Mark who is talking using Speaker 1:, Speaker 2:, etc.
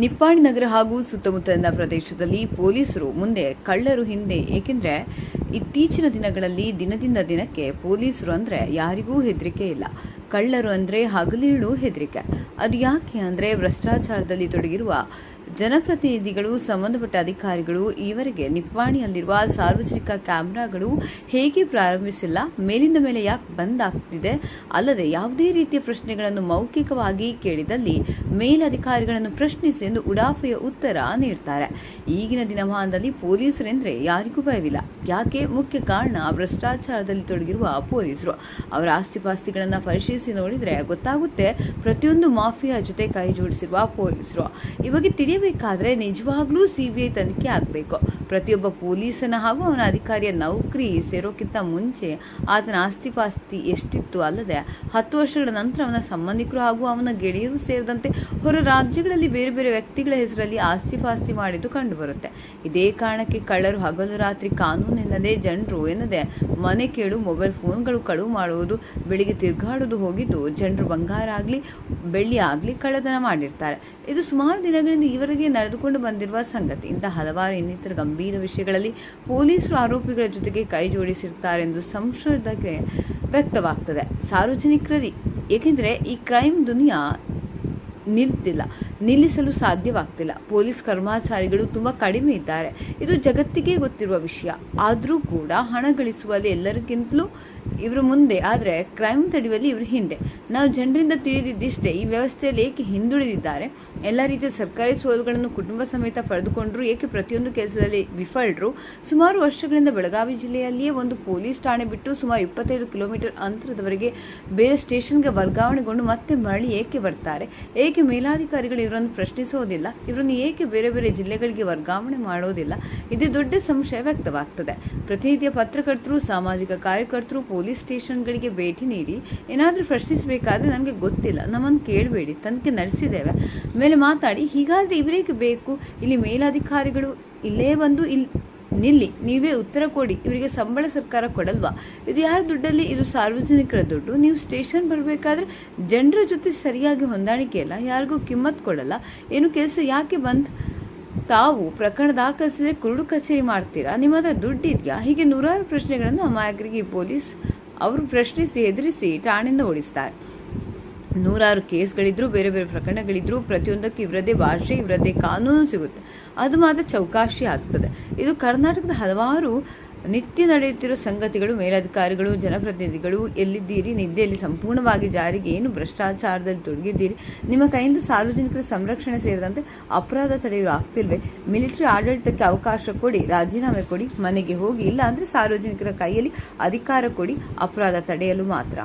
Speaker 1: ನಿಪ್ಪಾಣಿ ನಗರ ಹಾಗೂ ಸುತ್ತಮುತ್ತಲಿನ ಪ್ರದೇಶದಲ್ಲಿ ಪೊಲೀಸರು ಮುಂದೆ ಕಳ್ಳರು ಹಿಂದೆ. ಏಕೆಂದರೆ ಇತ್ತೀಚಿನ ದಿನಗಳಲ್ಲಿ ದಿನದಿಂದ ದಿನಕ್ಕೆ ಪೊಲೀಸರು ಅಂದ್ರೆ ಯಾರಿಗೂ ಹೆದರಿಕೆ ಇಲ್ಲ. ಕಳ್ಳರು ಅಂದ್ರೆ ಹಗಲಿರುಳು ಹೆದರಿಕೆ. ಅದು ಯಾಕೆ ಅಂದ್ರೆ ಭ್ರಷ್ಟಾಚಾರದಲ್ಲಿ ತೊಡಗಿರುವ ಜನಪ್ರತಿನಿಧಿಗಳು, ಸಂಬಂಧಪಟ್ಟ ಅಧಿಕಾರಿಗಳು ಈವರೆಗೆ ನಿಪ್ಪಾಣಿಯಲ್ಲಿರುವ ಸಾರ್ವಜನಿಕ ಕ್ಯಾಮೆರಾಗಳು ಹೇಗೆ ಪ್ರಾರಂಭಿಸಿಲ್ಲ, ಮೇಲಿಂದ ಮೇಲೆ ಯಾಕೆ ಬಂದ್ ಆಗ್ತಿದೆ, ಅಲ್ಲದೆ ಯಾವುದೇ ರೀತಿಯ ಪ್ರಶ್ನೆಗಳನ್ನು ಮೌಖಿಕವಾಗಿ ಕೇಳಿದಲ್ಲಿ ಮೇಲಧಿಕಾರಿಗಳನ್ನು ಪ್ರಶ್ನಿಸಿ ಎಂದು ಉಡಾಫೆಯ ಉತ್ತರ ನೀಡ್ತಾರೆ. ಈಗಿನ ದಿನಮಾನದಲ್ಲಿ ಪೊಲೀಸರೆಂದ್ರೆ ಯಾರಿಗೂ ಭಯವಿಲ್ಲ. ಯಾಕೆ? ಮುಖ್ಯ ಕಾರಣ ಭ್ರಷ್ಟಾಚಾರದಲ್ಲಿ ತೊಡಗಿರುವ ಪೊಲೀಸರು. ಅವರ ಆಸ್ತಿಪಾಸ್ತಿಗಳನ್ನು ಪರಿಶೀಲಿಸಿ ನೋಡಿದ್ರೆ ಗೊತ್ತಾಗುತ್ತೆ. ಪ್ರತಿಯೊಂದು ಮಾಫಿಯಾ ಜೊತೆ ಕೈ ಜೋಡಿಸಿರುವ ಪೊಲೀಸರು. ಇವಾಗ ತಿಳಿಯಬೇಕಾದ್ರೆ ನಿಜವಾಗ್ಲೂ ಸಿಬಿಐ ತನಿಖೆ ಆಗಬೇಕು. ಪ್ರತಿಯೊಬ್ಬ ಪೊಲೀಸನ ಹಾಗೂ ಅವನ ಅಧಿಕಾರಿಯ ನೌಕರಿ ಸೇರೋಕ್ಕಿಂತ ಮುಂಚೆ ಆತನ ಆಸ್ತಿಪಾಸ್ತಿ ಎಷ್ಟಿತ್ತು, ಅಲ್ಲದೆ 10 ವರ್ಷಗಳ ನಂತರ ಅವನ ಸಂಬಂಧಿಕರು ಹಾಗೂ ಅವನ ಗೆಳೆಯರು ಸೇರಿದಂತೆ ಹೊರ ರಾಜ್ಯಗಳಲ್ಲಿ ಬೇರೆ ಬೇರೆ ವ್ಯಕ್ತಿಗಳ ಹೆಸರಲ್ಲಿ ಆಸ್ತಿಪಾಸ್ತಿ ಮಾಡಿದ್ದು ಕಂಡುಬರುತ್ತೆ. ಇದೇ ಕಾರಣಕ್ಕೆ ಕಳ್ಳರು ಹಗಲು ರಾತ್ರಿ ಕಾನೂನೆನ್ನದೇ, ಜನರು ಎನ್ನದೇ ಮನೆ ಕೇಳು, ಮೊಬೈಲ್ ಫೋನ್ಗಳು ಕಳುವು ಮಾಡುವುದು, ಬೆಳಿಗ್ಗೆ ತಿರುಗಾಡುವುದು ಹೋಗಿದ್ದು ಜನರು ಬಂಗಾರ ಆಗಲಿ ಬೆಳ್ಳಿ ಆಗಲಿ ಕಳ್ಳತನ ಮಾಡಿರ್ತಾರೆ. ಇದು ಸುಮಾರು ದಿನಗಳಿಂದ ಈವರೆಗೆ ನಡೆದುಕೊಂಡು ಬಂದಿರುವ ಸಂಗತಿ. ಇಂತಹ ಹಲವಾರು ಇನ್ನಿತರ ಗಂಭೀರ ವಿಷಯಗಳಲ್ಲಿ ಪೊಲೀಸರು ಆರೋಪಿಗಳ ಜೊತೆಗೆ ಕೈ ಜೋಡಿಸಿರ್ತಾರೆ ಎಂದು ಸಂಶಯ ವ್ಯಕ್ತವಾಗ್ತದೆ ಸಾರ್ವಜನಿಕರಲ್ಲಿ. ಏಕೆಂದರೆ ಈ ಕ್ರೈಮ್ ದುನಿಯಾ ನಿಲ್ಲಿಸಲು ಸಾಧ್ಯವಾಗ್ತಿಲ್ಲ. ಪೊಲೀಸ್ ಕರ್ಮಚಾರಿಗಳು ತುಂಬ ಕಡಿಮೆ ಇದ್ದಾರೆ. ಇದು ಜಗತ್ತಿಗೆ ಗೊತ್ತಿರುವ ವಿಷಯ. ಆದರೂ ಕೂಡ ಹಣ ಗಳಿಸುವಲ್ಲಿ ಎಲ್ಲರಿಗಿಂತಲೂ ಇವರು ಮುಂದೆ, ಆದರೆ ಕ್ರೈಮ್ ತಡೆಯುವಲ್ಲಿ ಇವರು ಹಿಂದೆ. ನಾವು ಜನರಿಂದ ತಿಳಿದಿದ್ದಿಷ್ಟೇ, ಈ ವ್ಯವಸ್ಥೆಯಲ್ಲಿ ಏಕೆ ಹಿಂದುಳಿದಿದ್ದಾರೆ, ಎಲ್ಲ ರೀತಿಯ ಸರ್ಕಾರಿ ಸೋಲುಗಳನ್ನು ಕುಟುಂಬ ಸಮೇತ ಪಡೆದುಕೊಂಡ್ರು, ಏಕೆ ಪ್ರತಿಯೊಂದು ಕೆಲಸದಲ್ಲಿ ವಿಫಲರು. ಸುಮಾರು ವರ್ಷಗಳಿಂದ ಬೆಳಗಾವಿ ಜಿಲ್ಲೆಯಲ್ಲಿಯೇ ಒಂದು ಪೊಲೀಸ್ ಠಾಣೆ ಬಿಟ್ಟು ಸುಮಾರು 25 ಕಿಲೋಮೀಟರ್ ಅಂತರದವರೆಗೆ ಬೇರೆ ಸ್ಟೇಷನ್ಗೆ ವರ್ಗಾವಣೆಗೊಂಡು ಮತ್ತೆ ಮರಳಿ ಏಕೆ ಬರ್ತಾರೆ, ಏಕೆ ಮೇಲಾಧಿಕಾರಿಗಳು ಇವರನ್ನು ಪ್ರಶ್ನಿಸೋದಿಲ್ಲ, ಇವರನ್ನು ಏಕೆ ಬೇರೆ ಬೇರೆ ಜಿಲ್ಲೆಗಳಿಗೆ ವರ್ಗಾವಣೆ ಮಾಡೋದಿಲ್ಲ, ಇದೇ ದೊಡ್ಡ ಸಂಶಯ ವ್ಯಕ್ತವಾಗ್ತದೆ. ಪ್ರತಿನಿತ್ಯ ಪತ್ರಕರ್ತರು, ಸಾಮಾಜಿಕ ಕಾರ್ಯಕರ್ತರು ಪೊಲೀಸ್ ಸ್ಟೇಷನ್ಗಳಿಗೆ ಭೇಟಿ ನೀಡಿ ಏನಾದರೂ ಪ್ರಶ್ನಿಸಬೇಕಾದ್ರೆ ನಮಗೆ ಗೊತ್ತಿಲ್ಲ, ನಮ್ಮನ್ನು ಕೇಳಬೇಡಿ, ತನಿಖೆ ನಡೆಸಿದ್ದೇವೆ, ಮೇಲೆ ಮಾತಾಡಿ, ಹೀಗಾದರೆ ಇವರೇಕೆ ಬೇಕು, ಇಲ್ಲಿ ಮೇಲಧಿಕಾರಿಗಳು ಇಲ್ಲೇ ಬಂದು ನಿಲ್ಲಿ, ನೀವೇ ಉತ್ತರ ಕೊಡಿ, ಇವರಿಗೆ ಸಂಬಳ ಸರ್ಕಾರ ಕೊಡಲ್ವಾ, ಇದು ಯಾರ ದುಡ್ಡಲ್ಲಿ, ಇದು ಸಾರ್ವಜನಿಕರ ದುಡ್ಡು, ನೀವು ಸ್ಟೇಷನ್ ಬರಬೇಕಾದ್ರೆ ಜನರ ಜೊತೆ ಸರಿಯಾಗಿ ಹೊಂದಾಣಿಕೆ ಇಲ್ಲ, ಯಾರಿಗೂ ಕಿಮ್ಮತ್ ಕೊಡಲ್ಲ, ಏನು ಕೆಲಸ ಯಾಕೆ ಬಂದ್, ತಾವು ಪ್ರಕರಣ ದಾಖಲಿಸಿದ್ರೆ ಕುರುಡು ಕಚೇರಿ ಮಾಡ್ತೀರಾ, ನಿಮ್ಮ ಹತ್ರ ದುಡ್ಡು ಇದೆಯಾ, ಹೀಗೆ ನೂರಾರು ಪ್ರಶ್ನೆಗಳನ್ನು ಅಮಾಯಕರಿಗೆ ಪೊಲೀಸ್ ಅವರು ಪ್ರಶ್ನಿಸಿ ಹೆದರಿಸಿ ಠಾಣೆಯಿಂದ ಓಡಿಸ್ತಾರೆ. ನೂರಾರು ಕೇಸ್ಗಳಿದ್ರು, ಬೇರೆ ಬೇರೆ ಪ್ರಕರಣಗಳಿದ್ರು, ಪ್ರತಿಯೊಂದಕ್ಕೆ ಇವರದ್ದೇ ಭಾಷೆ, ಇವರದ್ದೇ ಕಾನೂನು ಸಿಗುತ್ತೆ. ಅದು ಮಾತ್ರ ಚೌಕಾಶಿ ಆಗ್ತದೆ. ಇದು ಕರ್ನಾಟಕದ ಹಲವಾರು ನಿತ್ಯ ನಡೆಯುತ್ತಿರೋ ಸಂಗತಿಗಳು. ಮೇಲಧಿಕಾರಿಗಳು, ಜನಪ್ರತಿನಿಧಿಗಳು ಎಲ್ಲಿದ್ದೀರಿ, ನಿದ್ದೆಯಲ್ಲಿ ಸಂಪೂರ್ಣವಾಗಿ ಜಾರಿಗೆ ಏನು ಭ್ರಷ್ಟಾಚಾರದಲ್ಲಿ ತೊಡಗಿದ್ದೀರಿ, ನಿಮ್ಮ ಕೈಯಿಂದ ಸಾರ್ವಜನಿಕರ ಸಂರಕ್ಷಣೆ ಸೇರಿದಂತೆ ಅಪರಾಧ ತಡೆಯಲು ಆಗ್ತಿಲ್ವೇ, ಮಿಲಿಟರಿ ಆಡಳಿತಕ್ಕೆ ಅವಕಾಶ ಕೊಡಿ, ರಾಜೀನಾಮೆ ಕೊಡಿ, ಮನೆಗೆ ಹೋಗಿ, ಇಲ್ಲ ಅಂದರೆ ಸಾರ್ವಜನಿಕರ ಕೈಯಲ್ಲಿ ಅಧಿಕಾರ ಕೊಡಿ, ಅಪರಾಧ ತಡೆಯಲು ಮಾತ್ರ.